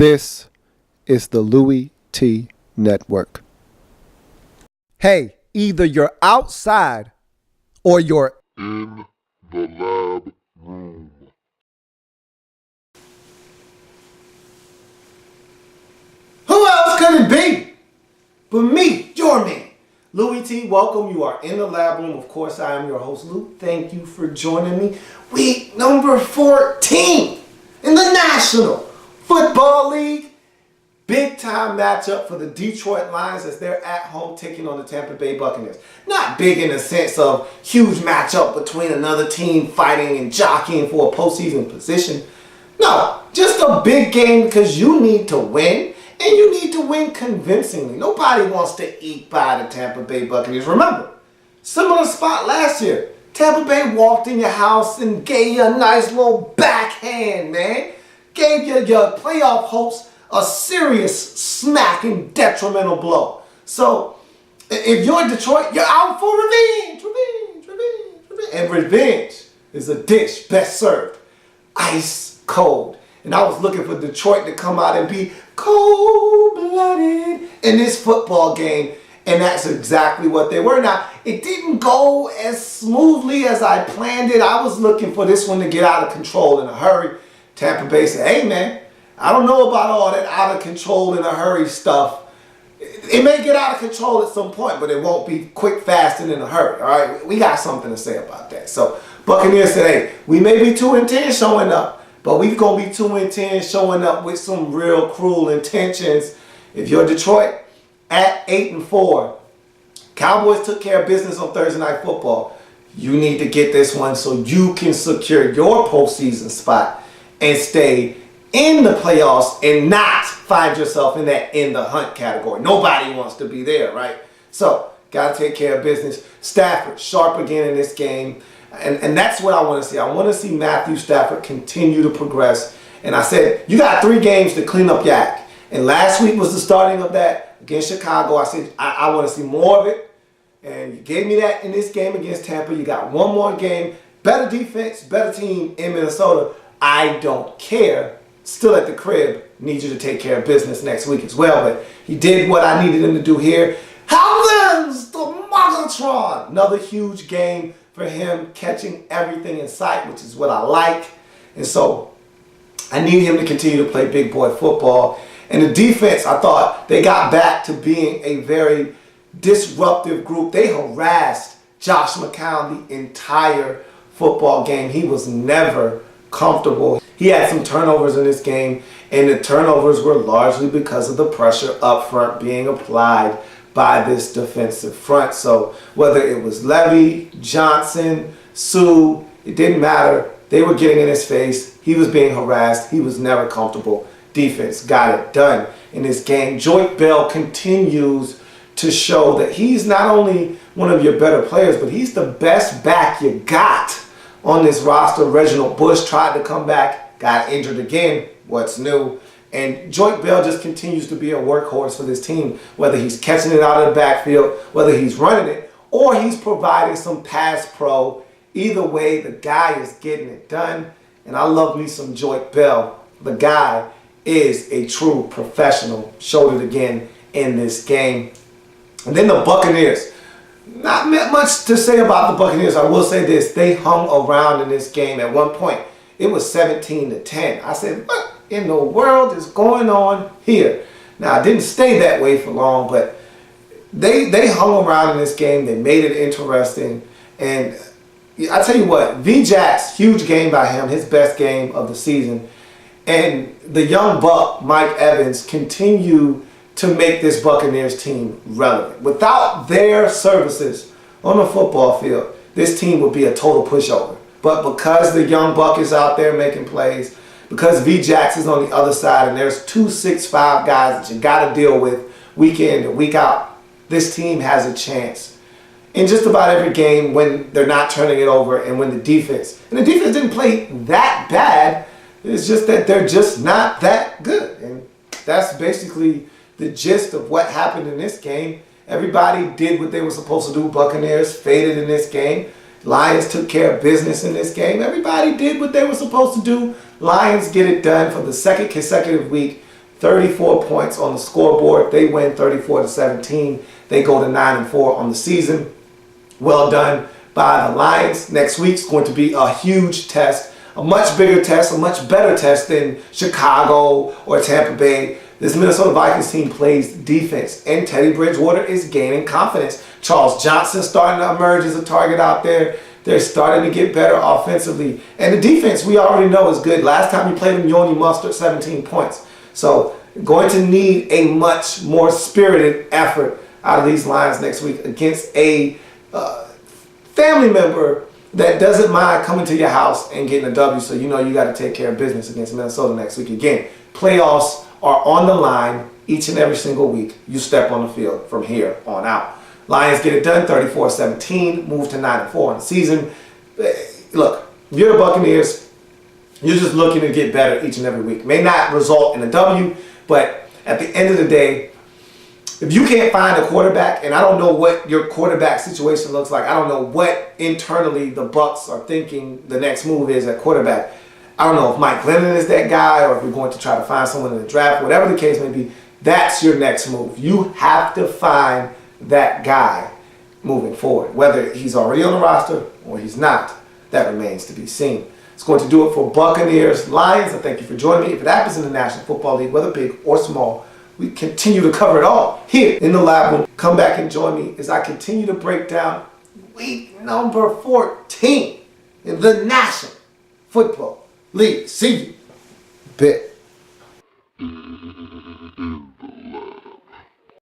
This is the Louie T Network. Hey, either you're outside or you're in the lab room. Who else could it be but me, your man? Louie T, welcome. You are in the lab room. Of course, I am your host, Lou. Thank you for joining me. Week number 14 in the National Football League. Big time matchup for the Detroit Lions as they're at home taking on the Tampa Bay Buccaneers. Not big in the sense of huge matchup between another team fighting and jockeying for a postseason position. No, just a big game because you need to win, and you need to win convincingly. Nobody wants to eat by the Tampa Bay Buccaneers. Remember, similar spot last year. Tampa Bay walked in your house and gave you a nice little backhand, man. Gave you your playoff hopes a serious smack and detrimental blow. So, if you're in Detroit, you're out for revenge. And revenge is a dish best served ice cold. And I was looking for Detroit to come out and be cold-blooded in this football game. And that's exactly what they were. Now, it didn't go as smoothly as I planned it. I was looking for this one to get out of control in a hurry. Tampa Bay said, hey, man, I don't know about all that out of control in a hurry stuff. It may get out of control at some point, but it won't be quick, fast, and in a hurry. All right, we got something to say about that. So Buccaneers said, hey, we may be 2-10 showing up, but we're going to be 2-10 showing up with some real cruel intentions. If you're Detroit, at 8-4, Cowboys took care of business on Thursday Night Football. You need to get this one so you can secure your postseason spot and stay in the playoffs and not find yourself in that in the hunt category. Nobody wants to be there, right? So, got to take care of business. Stafford, sharp again in this game. And that's what I want to see. I want to see Matthew Stafford continue to progress. And I said, you got 3 games to clean up your act. And last week was the starting of that against Chicago. I said, I want to see more of it. And you gave me that in this game against Tampa. You got one more game. Better defense, better team in Minnesota. I don't care. Still at the crib, need you to take care of business next week as well. But he did what I needed him to do here. Heavens, the Megatron. Another huge game for him, catching everything in sight, which is what I like. And so I need him to continue to play big boy football. And the defense, I thought they got back to being a very disruptive group. They harassed Josh McCown the entire football game. He was never comfortable. He had some turnovers in this game, and the turnovers were largely because of the pressure up front being applied by this defensive front. So whether it was L.A.B, Johnson, Sue, it didn't matter. They were getting in his face. He was being harassed. He was never comfortable. Defense got it done in this game. Joyke Bell continues to show that he's not only one of your better players, but he's the best back you got on this roster. Reginald Bush tried to come back, got injured again. What's new? And Joyke Bell just continues to be a workhorse for this team, whether he's catching it out of the backfield, whether he's running it, or he's providing some pass pro. Either way, the guy is getting it done. And I love me some Joyke Bell. The guy is a true professional. Showed it again in this game. And then the Buccaneers. Not much to say about the Buccaneers. I will say this. They hung around in this game. At one point, it was 17-10. I said, what in the world is going on here? Now, it didn't stay that way for long, but they hung around in this game. They made it interesting. And I tell you what, V-Jax, huge game by him, his best game of the season. And the young buck, Mike Evans, continue to make this Buccaneers team relevant. Without their services on the football field, this team would be a total pushover. But because the young buck is out there making plays, because V-Jax is on the other side, and there's 2 6'5" guys that you got to deal with week in and week out, this team has a chance in just about every game when they're not turning it over and when the defense didn't play that bad. It's just that they're just not that good. And that's basically the gist of what happened in this game. Everybody did what they were supposed to do. Buccaneers faded in this game. Lions took care of business in this game. Everybody did what they were supposed to do. Lions get it done for the second consecutive week. 34 points on the scoreboard. They win 34-17. They go to 9-4 on the season. Well done by the Lions. Next week's going to be a huge test, a much bigger test, a much better test than Chicago or Tampa Bay. This Minnesota Vikings team plays defense, and Teddy Bridgewater is gaining confidence. Charles Johnson starting to emerge as a target out there. They're starting to get better offensively. And the defense, we already know, is good. Last time we played them, you only mustered 17 points. So going to need a much more spirited effort out of these Lions next week against a family member that doesn't mind coming to your house and getting a W. So you know you got to take care of business against Minnesota next week. Again, playoffs are on the line each and every single week. You step on the field from here on out. Lions get it done, 34-17, move to 9-4 on the season. Look, if you're the Buccaneers, you're just looking to get better each and every week. May not result in a W, but at the end of the day, if you can't find a quarterback, and I don't know what your quarterback situation looks like, I don't know what internally the Bucs are thinking the next move is at quarterback. I don't know if Mike Glennon is that guy or if we're going to try to find someone in the draft, whatever the case may be, that's your next move. You have to find that guy moving forward. Whether he's already on the roster or he's not, that remains to be seen. It's going to do it for Buccaneers Lions. I thank you for joining me. If it happens in the National Football League, whether big or small, we continue to cover it all here in the lab room. Come back and join me as I continue to break down week number 14 in the National Football League. See you. Bet.